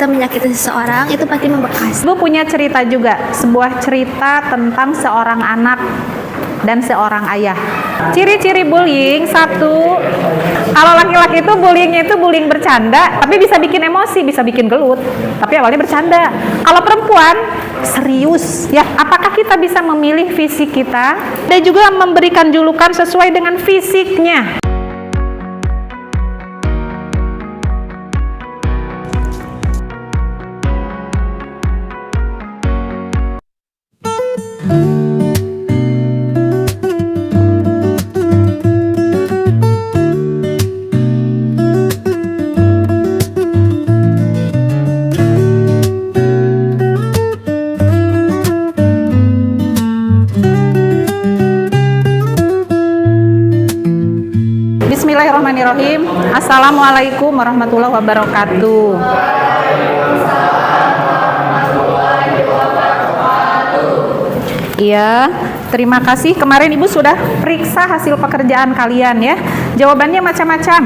kita menyakiti seseorang itu pasti membekas. Ibu punya cerita juga, sebuah cerita tentang seorang anak dan seorang ayah. Ciri-ciri bullying, satu, kalau laki-laki itu bullyingnya itu bullying bercanda, tapi bisa bikin emosi, bisa bikin gelut, tapi awalnya bercanda. Kalau perempuan serius, ya. Apakah kita bisa memilih fisik kita dan juga memberikan julukan sesuai dengan fisiknya? Bismillahirrahmanirrahim. Assalamualaikum warahmatullahi wabarakatuh. Iya, terima kasih. Kemarin Ibu sudah periksa hasil pekerjaan kalian ya. Jawabannya macam-macam.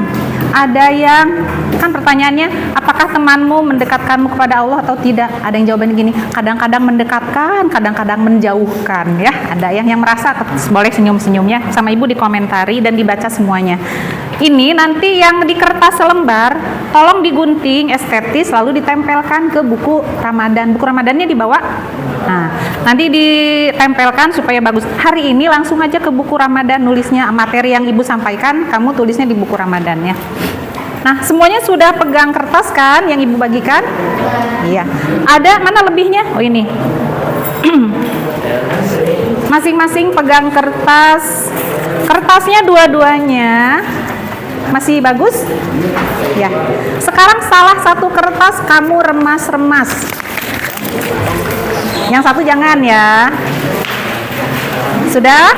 Ada yang, kan pertanyaannya, apakah temanmu mendekatkanmu kepada Allah atau tidak? Ada yang jawabannya gini, kadang-kadang mendekatkan, kadang-kadang menjauhkan ya. Ada yang merasa, boleh senyum-senyumnya sama Ibu dikomentari dan dibaca semuanya. Ini nanti yang di kertas selembar, tolong digunting estetis lalu ditempelkan ke buku Ramadan. Buku Ramadannya dibawa. Nah, nanti ditempelkan supaya bagus. Hari ini langsung aja ke buku Ramadan, nulisnya materi yang Ibu sampaikan, kamu tulisnya di buku Ramadannya. Nah, semuanya sudah pegang kertas kan yang Ibu bagikan? Iya. Ada mana lebihnya? Oh ini. Masing-masing pegang kertas. Kertasnya dua-duanya masih bagus? Ya. Sekarang salah satu kertas kamu remas-remas. Yang satu jangan ya. Sudah?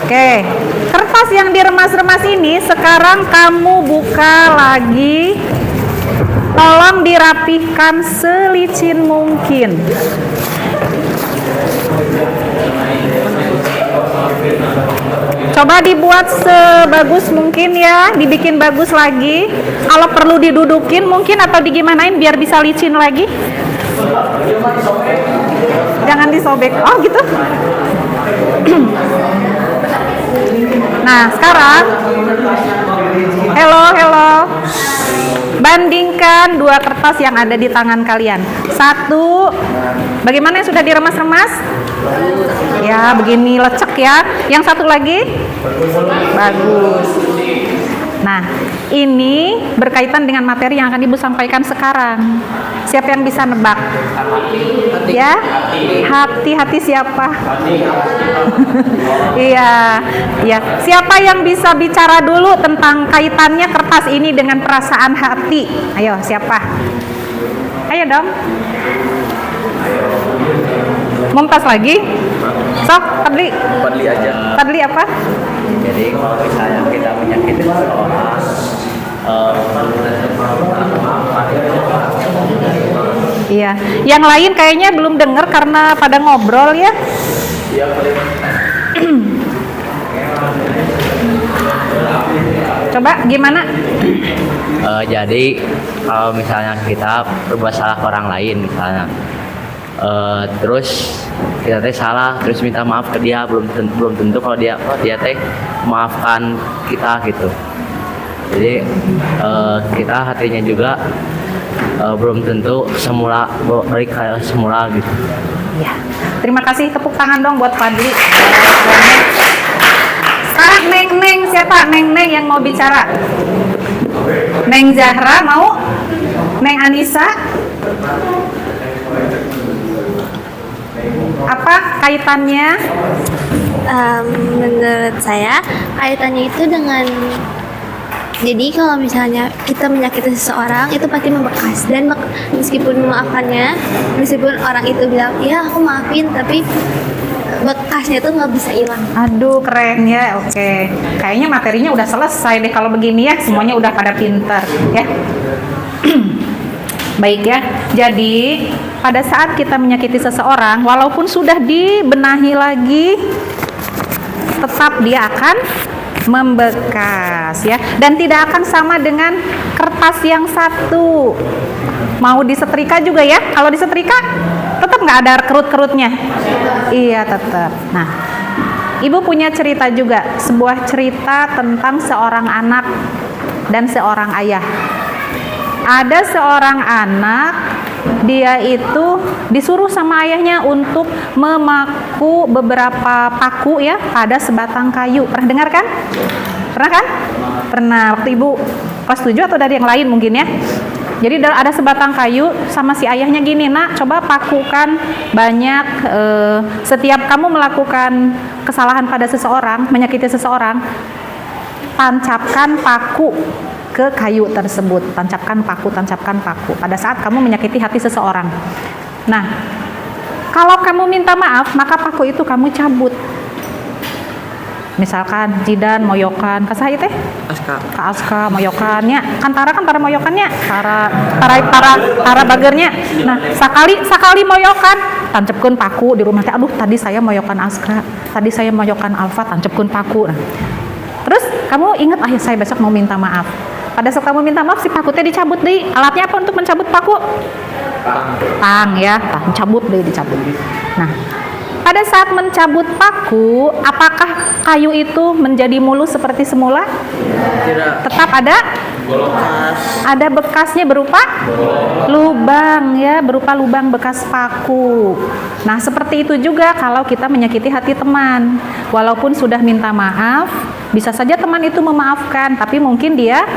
Oke. Kertas yang diremas-remas ini sekarang kamu buka lagi. Tolong dirapihkan selicin mungkin. Coba dibuat sebagus mungkin ya, dibikin bagus lagi. Kalau perlu didudukin mungkin atau digimanain biar bisa licin lagi. Jangan disobek. Oh gitu. Nah sekarang, hello. Bandingkan dua kertas yang ada di tangan kalian. Satu, bagaimana yang sudah diremas-remas? Ya, begini lecek ya. Yang satu lagi? Bagus. Nah, ini berkaitan dengan materi yang akan Ibu sampaikan sekarang. Siapa yang bisa nebak? Ya? Hati siapa? Iya. Siapa yang bisa bicara dulu tentang kaitannya kertas ini dengan perasaan hati? Ayo, siapa? Ayo dong. Mumtaz lagi? Sok, Fadli aja. Fadli apa? Jadi kalau misalnya kita menyakiti seseorang, iya. Yang lain kayaknya belum dengar karena pada ngobrol ya. Coba gimana? Jadi kalau misalnya kita berbuat salah ke orang lain misalnya, terus kita teh salah, terus minta maaf ke dia, belum tentu kalau dia teh maafkan kita gitu. Jadi kita hatinya juga belum tentu semula balik kayak semula gitu. Ya, terima kasih, tepuk tangan dong buat Fadli. Sekarang Neng, siapa Neng yang mau bicara? Neng Zahra mau? Neng Anissa? Apa kaitannya? Menurut saya kaitannya itu dengan, jadi kalau misalnya kita menyakiti seseorang itu pasti membekas, dan meskipun memaafkannya, meskipun orang itu bilang ya aku maafin, tapi bekasnya tuh nggak bisa hilang. Aduh keren ya. Oke, kayaknya materinya udah selesai deh kalau begini ya, semuanya udah pada pintar ya. Baik ya, jadi pada saat kita menyakiti seseorang, walaupun sudah dibenahi lagi, tetap dia akan membekas ya, dan tidak akan sama dengan kertas yang satu. Mau disetrika juga ya? Kalau disetrika tetap nggak ada kerut-kerutnya? Iya tetap. Nah, Ibu punya cerita juga, sebuah cerita tentang seorang anak dan seorang ayah. Ada seorang anak, dia itu disuruh sama ayahnya untuk memaku beberapa paku ya pada sebatang kayu. Pernah dengar kan? Pernah kan? Pernah. Waktu Ibu kelas 7 atau dari yang lain mungkin ya. Jadi ada sebatang kayu sama si ayahnya gini, nak coba pakukan banyak, setiap kamu melakukan kesalahan pada seseorang, menyakiti seseorang, tancapkan paku ke kayu tersebut, tancapkan paku pada saat kamu menyakiti hati seseorang. Nah, kalau kamu minta maaf, maka paku itu kamu cabut. Misalkan Jidan moyokan ka saha teh? Aska moyokannya, kan tara moyokannya, tara bagernya. Nah, sakali moyokan, tancepkeun paku di rumah teh. Aduh, tadi saya moyokan Aska, tadi saya moyokan Alfa, tancepkeun paku. Nah, terus kamu ingat, ya saya besok mau minta maaf. Pada saat kamu minta maaf, si paku teh dicabut deui. Alatnya apa untuk mencabut paku? Tang ya, cabut deui, dicabut. Nah, pada saat mencabut paku, apakah kayu itu menjadi mulus seperti semula? Tidak. Tetap ada bekasnya berupa lubang ya, berupa lubang bekas paku. Nah, seperti itu juga kalau kita menyakiti hati teman. Walaupun sudah minta maaf, bisa saja teman itu memaafkan, tapi mungkin dia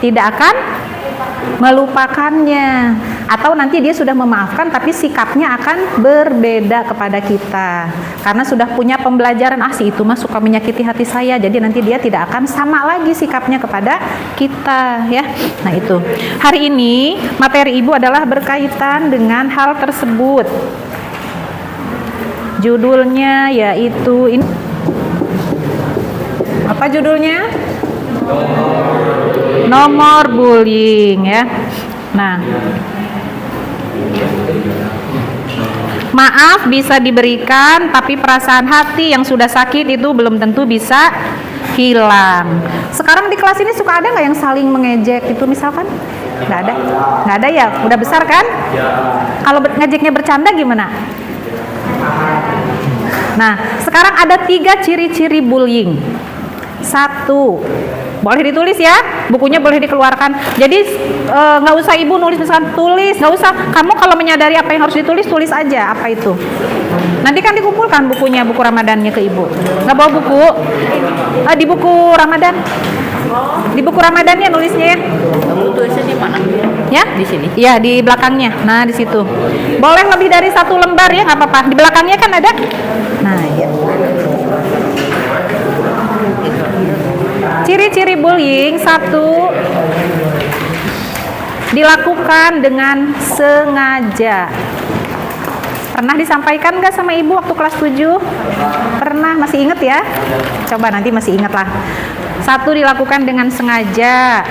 tidak akan melupakannya, atau nanti dia sudah memaafkan tapi sikapnya akan berbeda kepada kita karena sudah punya pembelajaran, si itu mah suka menyakiti hati saya, jadi nanti dia tidak akan sama lagi sikapnya kepada kita ya. Nah, itu hari ini materi Ibu adalah berkaitan dengan hal tersebut. Judulnya yaitu ini, apa judulnya? Nomor bullying ya. Nah, maaf bisa diberikan, tapi perasaan hati yang sudah sakit itu belum tentu bisa hilang. Sekarang di kelas ini suka ada nggak yang saling mengejek itu misalkan? Nggak ada ya. Udah besar kan? Kalau ngejeknya bercanda gimana? Nah, sekarang ada 3 ciri-ciri bullying. 1, boleh ditulis ya, bukunya boleh dikeluarkan. Jadi nggak usah Ibu nulis misalkan tulis, nggak usah. Kamu kalau menyadari apa yang harus ditulis, tulis aja apa itu. Nanti kan dikumpulkan bukunya, buku Ramadannya ke Ibu. Nggak bawa buku? Di buku Ramadan. Di buku Ramadannya nulisnya ya. Kamu tulisnya di mana? Ya? Di sini. Ya, di belakangnya. Nah, di situ. Boleh lebih dari 1 lembar ya, nggak apa-apa. Di belakangnya kan ada. Nah, ya. Ciri-ciri bullying. 1, dilakukan dengan sengaja. Pernah disampaikan nggak sama Ibu waktu kelas 7? Pernah, masih inget ya? Coba nanti masih inget lah. 1, dilakukan dengan sengaja.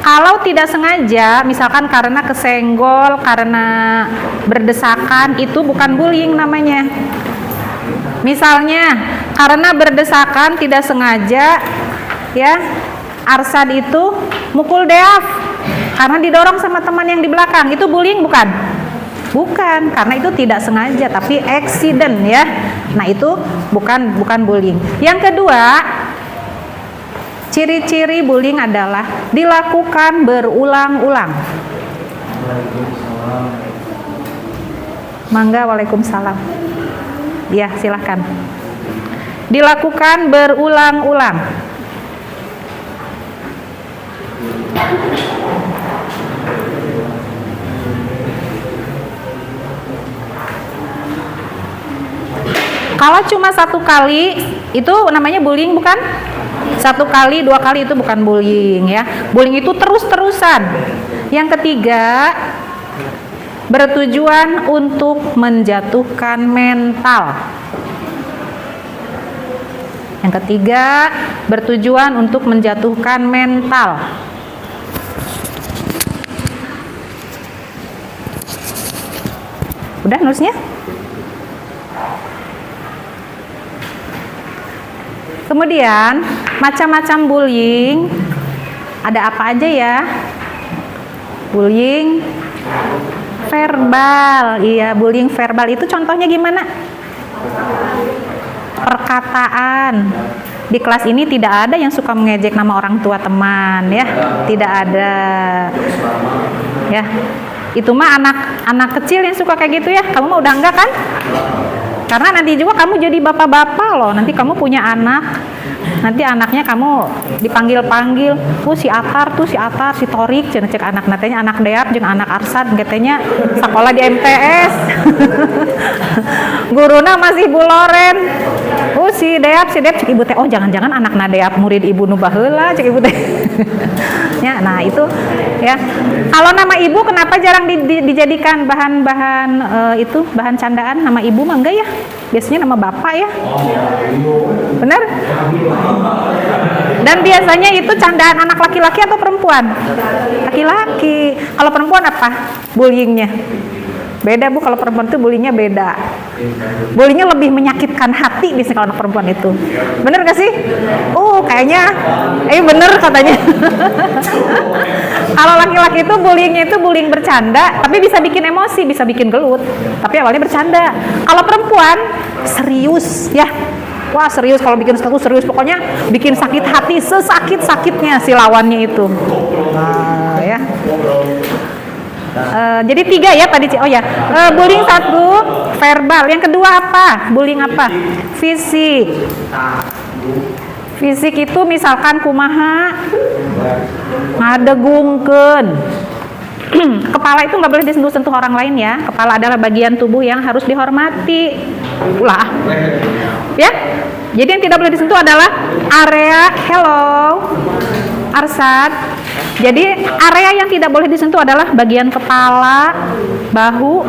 Kalau tidak sengaja, misalkan karena kesenggol, karena berdesakan, itu bukan bullying namanya. Misalnya, karena berdesakan tidak sengaja, ya, Arsad itu mukul Deaf karena didorong sama teman yang di belakang, itu bullying bukan? Bukan, karena itu tidak sengaja tapi accident ya. Nah, itu bukan bullying. Yang kedua, ciri-ciri bullying adalah dilakukan berulang-ulang. Mangga, waalaikumsalam. Ya, silahkan. Dilakukan berulang-ulang. Kalau cuma 1 kali itu namanya bullying bukan? 1 kali, 2 kali itu bukan bullying ya. Bullying itu terus-terusan. Yang ketiga, bertujuan untuk menjatuhkan mental. Yang ketiga, bertujuan untuk menjatuhkan mental. Udah nulisnya? Kemudian, macam-macam bullying. Ada apa aja ya? Bullying Verbal, iya, bullying verbal itu contohnya gimana? Perkataan. Di kelas ini tidak ada yang suka mengejek nama orang tua teman, ya, tidak ada, ya. Itu mah anak kecil yang suka kayak gitu ya. Kamu mah udah enggak kan? Karena nanti juga kamu jadi bapak-bapak loh. Nanti kamu punya anak. Nanti anaknya kamu dipanggil-panggil, si Atar, si Torik, cek anak natenya anak Deap, jeung anak Arsad, katanya sekolah di MTS. Guruna masih Bu Loren. Si Deap, cek ibu teh, oh jangan-jangan anak Deap murid ibu nu baheula, cek ibu teh. Ya, nah itu ya. Kalau nama ibu kenapa jarang dijadikan bahan-bahan itu, bahan candaan? Nama ibu mah enggak ya? Biasanya nama bapak ya. Benar? Dan biasanya itu candaan anak laki-laki atau perempuan? Laki-laki. Kalau perempuan apa bullyingnya? Beda Bu, kalau perempuan itu bullyingnya beda. Bullyingnya lebih menyakitkan hati biasanya kalau anak perempuan itu. Bener gak sih? Kayaknya bener katanya. Kalau laki-laki itu bullyingnya itu bullying bercanda, tapi bisa bikin emosi, bisa bikin gelut. Tapi awalnya bercanda. Kalau perempuan serius ya. Wah serius, kalau bikin sesuatu serius, pokoknya bikin sakit hati sesakit-sakitnya si lawannya itu. Nah, ya. Jadi 3 ya tadi. Oh ya, bullying 1 verbal, yang kedua apa? Bullying apa? Fisik. Fisik itu misalkan kumaha ngadegungkeun. Kepala itu nggak boleh disentuh-sentuh orang lain ya. Kepala adalah bagian tubuh yang harus dihormati. Ulah. Ya. Jadi yang tidak boleh disentuh adalah area Arsad. Jadi area yang tidak boleh disentuh adalah bagian kepala, bahu,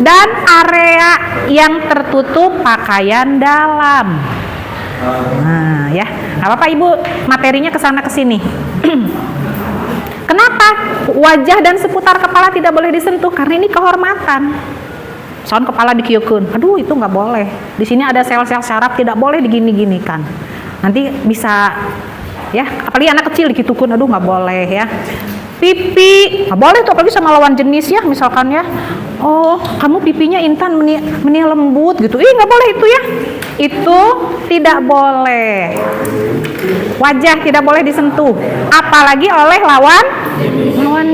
dan area yang tertutup pakaian dalam. Nah, ya. Nggak apa-apa Ibu, materinya kesana kesini. Kenapa wajah dan seputar kepala tidak boleh disentuh? Karena ini kehormatan. Soal kepala dikieukeun, aduh itu nggak boleh. Di sini ada sel-sel syaraf, tidak boleh digini-ginikan. Nanti bisa, ya, apalagi anak kecil dikitukeun, aduh nggak boleh ya. Pipi nggak boleh tuh, apalagi sama lawan jenis ya, misalkan ya. Oh, kamu pipinya Intan meni lembut gitu, nggak boleh itu ya. Itu tidak boleh. Wajah tidak boleh disentuh, apalagi oleh lawan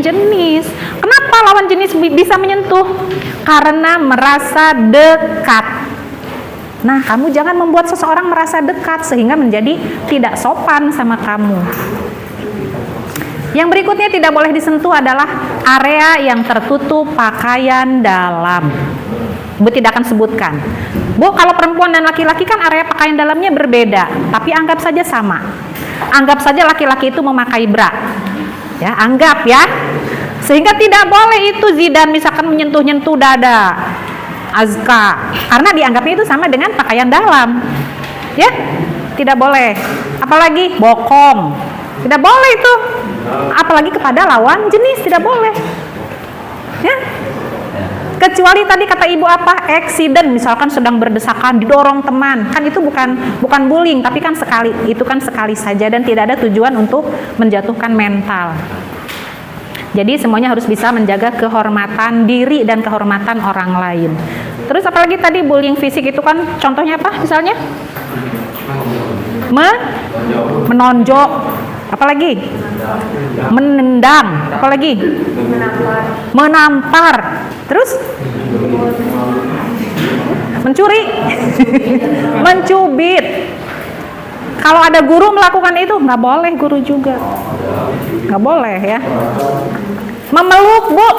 jenis. Kenapa lawan jenis bisa menyentuh? Karena merasa dekat. Nah, kamu jangan membuat seseorang merasa dekat sehingga menjadi tidak sopan sama kamu. Yang berikutnya tidak boleh disentuh adalah area yang tertutup pakaian dalam. Bu tidak akan sebutkan. Bu, kalau perempuan dan laki-laki kan area pakaian dalamnya berbeda, tapi anggap saja sama. Anggap saja laki-laki itu memakai bra. Ya, anggap ya. Sehingga tidak boleh itu Zidan misalkan menyentuh-nyentuh dada Azka, karena dianggapnya itu sama dengan pakaian dalam. Ya, tidak boleh. Apalagi bokong, tidak boleh itu. Apalagi kepada lawan jenis, tidak boleh. Ya. Kecuali tadi kata Ibu apa? Accident, misalkan sedang berdesakan didorong teman. Kan itu bukan bullying, tapi kan sekali saja dan tidak ada tujuan untuk menjatuhkan mental. Jadi semuanya harus bisa menjaga kehormatan diri dan kehormatan orang lain. Terus apalagi tadi bullying fisik itu kan contohnya apa misalnya? Menonjok. Apalagi? Menendang. Apalagi? Menampar. Terus? Mencuri. Mencubit. Kalau ada guru melakukan itu, nggak boleh guru juga. Nggak boleh ya. Memeluk, Bu.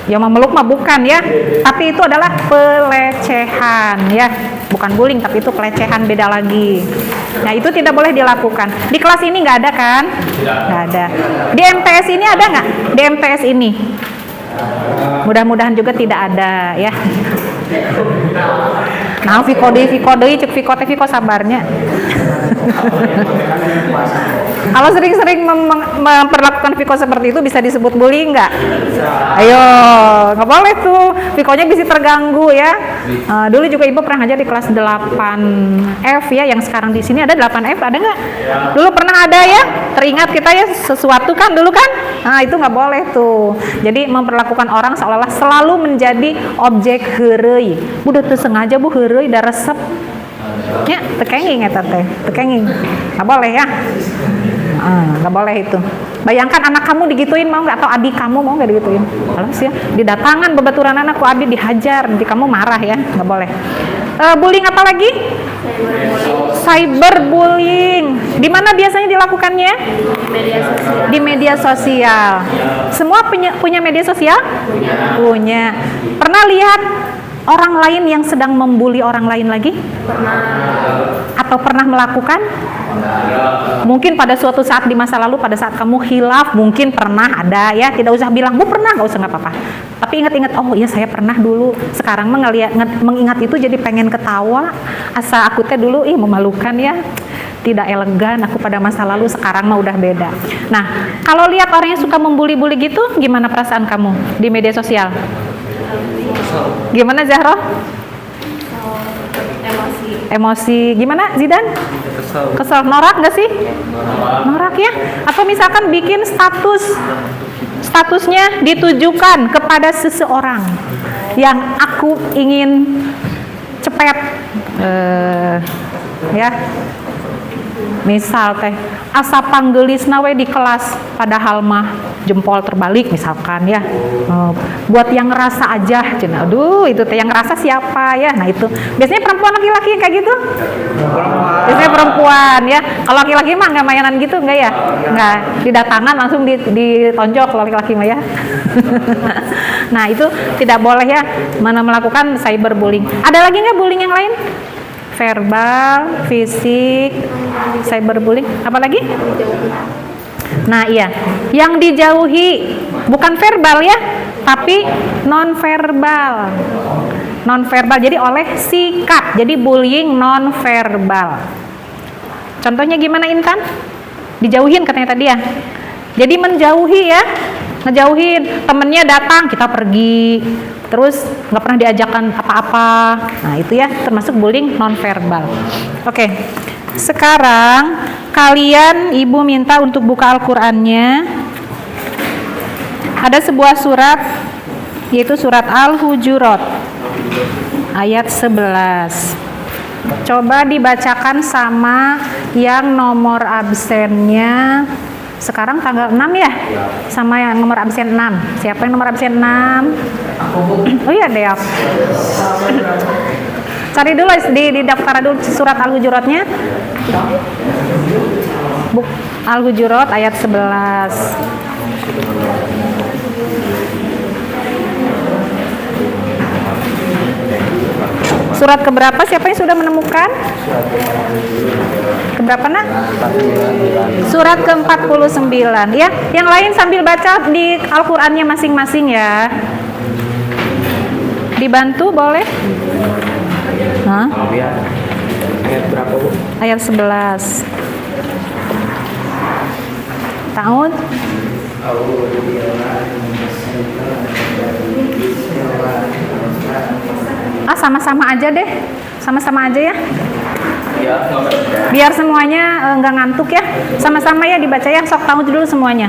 Ya memeluk mah bukan ya. Tapi itu adalah pelecehan ya. Bukan bullying, tapi itu pelecehan, beda lagi. Nah itu tidak boleh dilakukan. Di kelas ini nggak ada kan? Nggak ada. Di MTS ini ada nggak? Di MTS ini? Mudah-mudahan juga tidak ada ya. Nah, Viko cek Viko sabarnya. Kalau sering-sering memperlakukan Viko seperti itu bisa disebut bullying nggak? Ayo, nggak boleh tuh. Vikonya bisa terganggu ya. Dulu juga Ibu pernah ngajar di kelas 8F ya, yang sekarang di sini ada 8F, ada nggak? Dulu pernah ada ya? Teringat kita ya sesuatu kan dulu kan? Nah itu nggak boleh tuh. Jadi memperlakukan orang seolah-olah selalu menjadi objek heureuy. Udah tuh sengaja Bu heureuy da resep. Ya, tekenging eta teh, tekenging. Nggak boleh ya. Nggak boleh itu. Bayangkan anak kamu digituin mau nggak, atau adik kamu mau nggak digituin? Alas ya, didatangan bebaturan anakku adik dihajar, nanti kamu marah ya, nggak boleh. Bullying apa lagi? Cyberbullying. Di mana biasanya dilakukannya? Di media sosial. Semua punya media sosial? Punya. Pernah lihat orang lain yang sedang membuli orang lain lagi? Atau pernah melakukan? Mungkin pada suatu saat di masa lalu, pada saat kamu khilaf, mungkin pernah ada ya. Tidak usah bilang, Bu pernah, nggak usah, nggak apa-apa. Tapi ingat-ingat, oh iya saya pernah dulu. Sekarang mengingat itu jadi pengen ketawa. Asa aku teh dulu, memalukan ya. Tidak elegan aku pada masa lalu, sekarang mah udah beda. Nah, kalau lihat orang yang suka membuli-buli gitu, gimana perasaan kamu di media sosial? Gimana Zahro? Emosi. Gimana Zidan? Kesel. Norak nggak sih? Norak ya? Atau misalkan bikin statusnya ditujukan kepada seseorang yang aku ingin cepet, ya. Misal teh asa panggelisna we di kelas, padahal mah jempol terbalik misalkan ya. Buat yang ngerasa aja, cina. Aduh, itu teh yang ngerasa siapa ya? Nah itu biasanya perempuan laki-laki yang kayak gitu. Biasanya perempuan ya. Kalau laki-laki mah nggak mainan gitu, nggak ya? Nggak, didatangan langsung ditonjok kalau laki-laki mah ya. Nah itu tidak boleh ya, mana melakukan cyberbullying. Ada lagi nggak bullying yang lain? Verbal, fisik, cyberbullying, apa lagi? Nah iya, yang dijauhi bukan verbal ya, tapi non-verbal. Non-verbal, jadi oleh sikap, jadi bullying non-verbal. Contohnya gimana Intan? Dijauhin katanya tadi ya. Jadi menjauhi ya, ngejauhin, temennya datang kita pergi, terus nggak pernah diajakkan apa-apa. Nah itu ya termasuk bullying nonverbal. Oke, sekarang kalian Ibu minta untuk buka Al-Qur'annya. Ada sebuah surat, yaitu surat Al-Hujurat ayat 11. Coba dibacakan sama yang nomor absennya. Sekarang tanggal 6 ya? Sama yang nomor absen 6. Siapa yang nomor absen 6? Oh iya, Deok. Cari dulu di daftar dulu surat Al-Hujuratnya. Al-Hujurat ayat 11. Surat keberapa? Siapa yang sudah menemukan? Keberapa nak? Surat ke-49 ya. Yang lain sambil baca di Al-Qur'annya masing-masing ya. Dibantu boleh? Hah? Ayat berapa Bu? Ayat 11. Tahun? Sama-sama aja deh. Sama-sama aja ya. Biar semuanya nggak ngantuk ya. Sama-sama ya dibaca ya. Sok tahu dulu semuanya.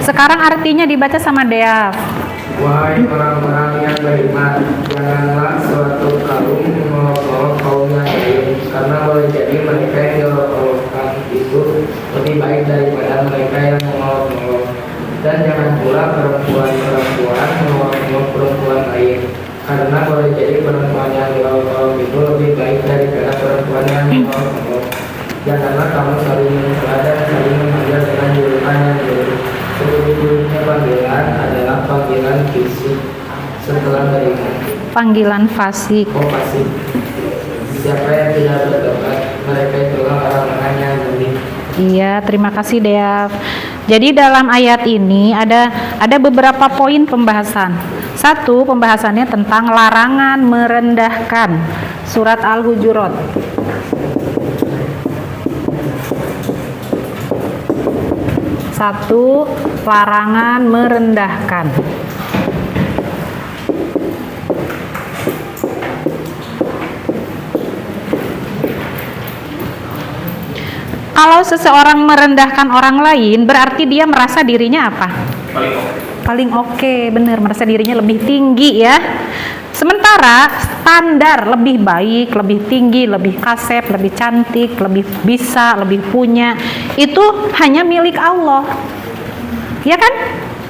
Sekarang artinya dibaca sama Deaf. Wahai orang-orang yang beriman, janganlah suatu kaum mengolok-olok kaum yang lain, karena boleh jadi mereka yang diolok-olokkan itu lebih baik daripada mereka yang mengolok-olok. Dan jangan pula perempuan-perempuan mengolok-olok perempuan lain, karena boleh jadi perempuan yang diolok-olok itu lebih baik daripada perempuan yang mengolok-olok. Janganlah kamu saling mencela dan saling memanggil dengan julukan yang buruk. Sebelumnya panggilan adalah panggilan fisik setelah beriman. Panggilan fasik. Oh fasik. Siapa yang tidak bertobat, mereka itulah orang-orang yang murtad. Iya, terima kasih Deaf. Jadi dalam ayat ini ada beberapa poin pembahasan. Satu, pembahasannya tentang larangan merendahkan. Surat Al-Hujurat. Satu, larangan merendahkan. Kalau seseorang merendahkan orang lain, berarti dia merasa dirinya apa? Paling oke, bener, merasa dirinya lebih tinggi ya. Sementara standar lebih baik, lebih tinggi, lebih kasep, lebih cantik, lebih bisa, lebih punya, itu hanya milik Allah. Ya kan?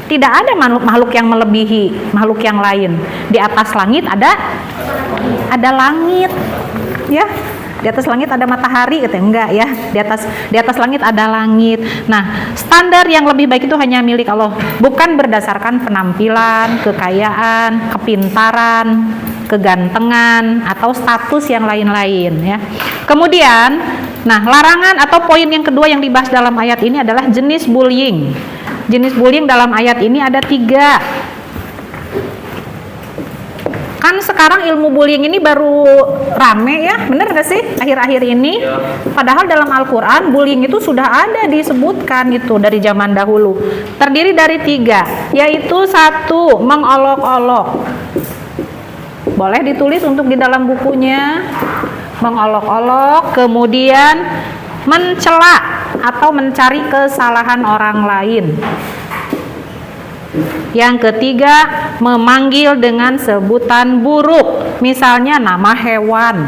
Tidak ada makhluk yang melebihi makhluk yang lain. Di atas langit ada langit. Ya. Di atas langit ada matahari gitu, enggak ya. Di atas langit ada langit. Nah, standar yang lebih baik itu hanya milik Allah, bukan berdasarkan penampilan, kekayaan, kepintaran, kegantengan atau status yang lain-lain ya. Kemudian, nah, larangan atau poin yang kedua yang dibahas dalam ayat ini adalah jenis bullying. Jenis bullying dalam ayat ini ada 3. Kan sekarang ilmu bullying ini baru rame ya, bener gak sih akhir-akhir ini? Padahal dalam Al-Quran bullying itu sudah ada disebutkan itu dari zaman dahulu. Terdiri dari 3, yaitu 1, mengolok-olok. Boleh ditulis untuk di dalam bukunya. Mengolok-olok, kemudian mencela atau mencari kesalahan orang lain. Yang ketiga, memanggil dengan sebutan buruk, misalnya nama hewan.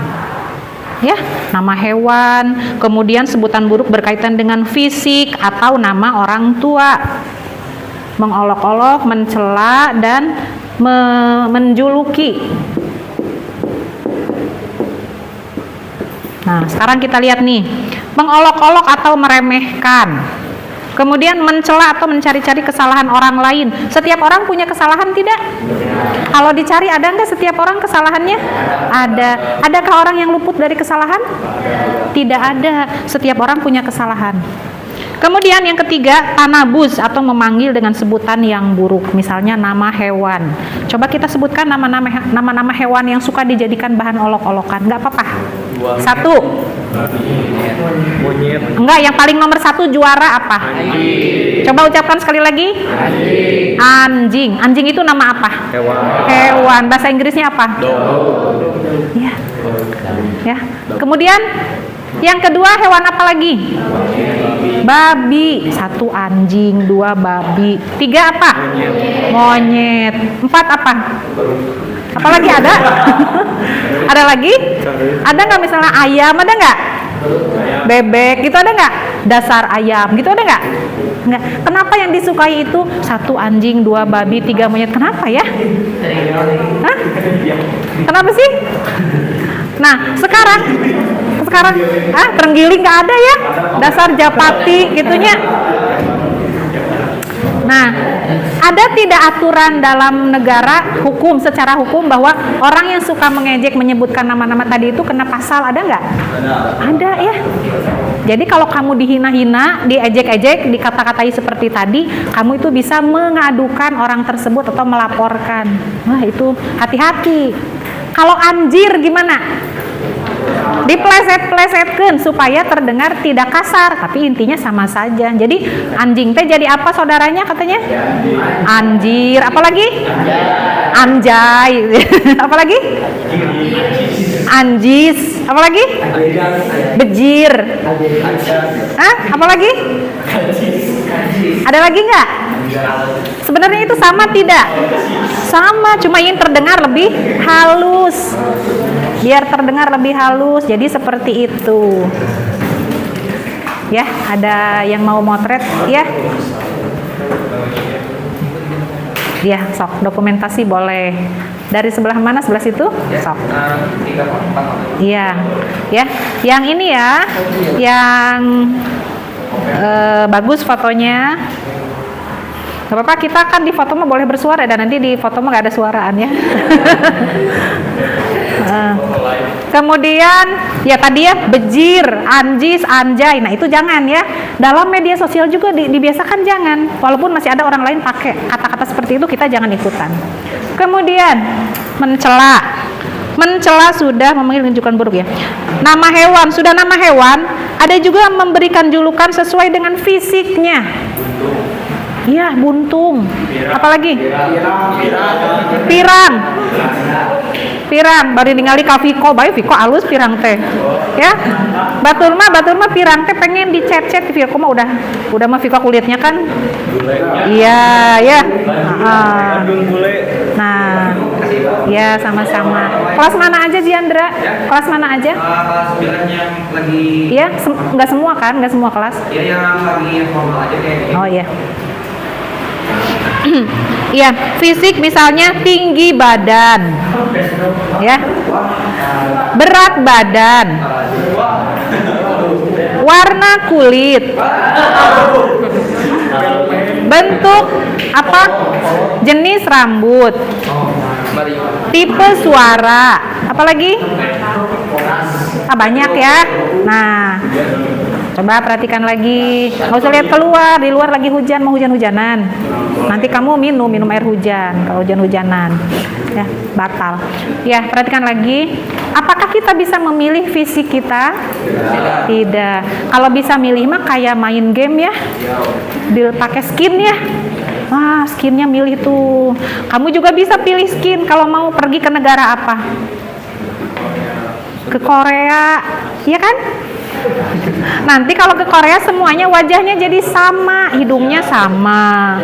Ya, nama hewan, kemudian sebutan buruk berkaitan dengan fisik atau nama orang tua. Mengolok-olok, mencela dan menjuluki. Nah, sekarang kita lihat nih, mengolok-olok atau meremehkan. Kemudian mencela atau mencari-cari kesalahan orang lain. Setiap orang punya kesalahan tidak? Kalau dicari ada nggak setiap orang kesalahannya? Ada. Adakah orang yang luput dari kesalahan? Tidak ada. Setiap orang punya kesalahan. Kemudian yang ketiga, tanabuz atau memanggil dengan sebutan yang buruk, misalnya nama hewan. Coba kita sebutkan nama-nama hewan yang suka dijadikan bahan olok-olokan. Nggak apa-apa. 1. Enggak, yang paling nomor 1 juara apa? Coba ucapkan sekali lagi. Anjing. Anjing itu nama apa? Hewan. Bahasa Inggrisnya apa? Ya. Ya. Kemudian yang kedua, hewan apa lagi? Babi. 1 anjing, 2 babi, 3 apa? Monyet. 4 apa? Apalagi ada? Ada lagi? Ada nggak misalnya ayam? Ada nggak? Bebek gitu ada nggak? Dasar ayam gitu ada nggak? Nggak. Kenapa yang disukai itu 1 anjing, 2 babi, 3 monyet? Kenapa ya? Hah? Kenapa sih? Nah, sekarang terenggiling nggak ada ya? Dasar japati gitunya. Nah, ada tidak aturan dalam negara hukum, secara hukum bahwa orang yang suka mengejek menyebutkan nama-nama tadi itu kena pasal, ada nggak? Ada ya. Jadi kalau kamu dihina-hina, diejek-ejek, dikata-katai seperti tadi, kamu itu bisa mengadukan orang tersebut atau melaporkan. Wah, itu hati-hati. Kalau anjir gimana? Dipleset-plesetkan supaya terdengar tidak kasar, tapi intinya sama saja. Jadi anjing teh jadi apa saudaranya katanya? Anjir. Apalagi? Anjay. Apalagi? Anjis. Apalagi? Bejir. Apalagi? Ada lagi nggak? Sebenarnya itu sama tidak? Sama, cuma ingin terdengar lebih halus. Biar terdengar lebih halus, jadi seperti itu. Ya, ada yang mau motret ya? Ya, sok dokumentasi boleh. Dari sebelah mana? Sebelah situ? Sok. Iya, ya. Yang ini ya, yang bagus fotonya. Gak apa-apa, kita kan di foto mah boleh bersuara dan nanti di foto mah gak ada suaraan ya. Kemudian ya tadi ya bejir, anjis, anjay. Nah itu jangan ya. Dalam media sosial juga dibiasakan jangan. Walaupun masih ada orang lain pakai kata-kata seperti itu, kita jangan ikutan. Kemudian mencela. Mencela sudah memanggil menunjukkan buruk ya. Nama hewan, sudah nama hewan. Ada juga memberikan julukan sesuai dengan fisiknya. Iya, buntung. Apalagi? Pirang. Pirang. Baru ningali ka Viko, bae Viko alus pirang teh. Ya. Batur mah pirang teh pengen dicet-cet Viko mah udah mah Viko kulitnya kan. Iya, ya. Nah. Ya, sama-sama. Kelas mana aja Diandra? Kelas mana aja? Kelas 9 yang lagi. Iya, enggak semua kan? Enggak semua kelas. Iya, yang lagi formal aja kayak gitu. Oh iya. Iya, fisik misalnya tinggi badan, ya, berat badan, warna kulit, bentuk apa, jenis rambut, tipe suara, apalagi? Banyak ya. Nah, coba perhatikan lagi. Nggak usah lihat keluar, di luar lagi hujan, mau hujan-hujanan. Nanti kamu minum air hujan kalau hujan-hujanan. Ya, batal. Ya, perhatikan lagi. Apakah kita bisa memilih fisik kita? Tidak. Kalau bisa milih mah kayak main game ya. Pakai skin ya. Wah, skinnya milih tuh. Kamu juga bisa pilih skin kalau mau pergi ke negara apa? Ke Korea, iya kan? Nanti kalau ke Korea semuanya wajahnya jadi sama, hidungnya sama.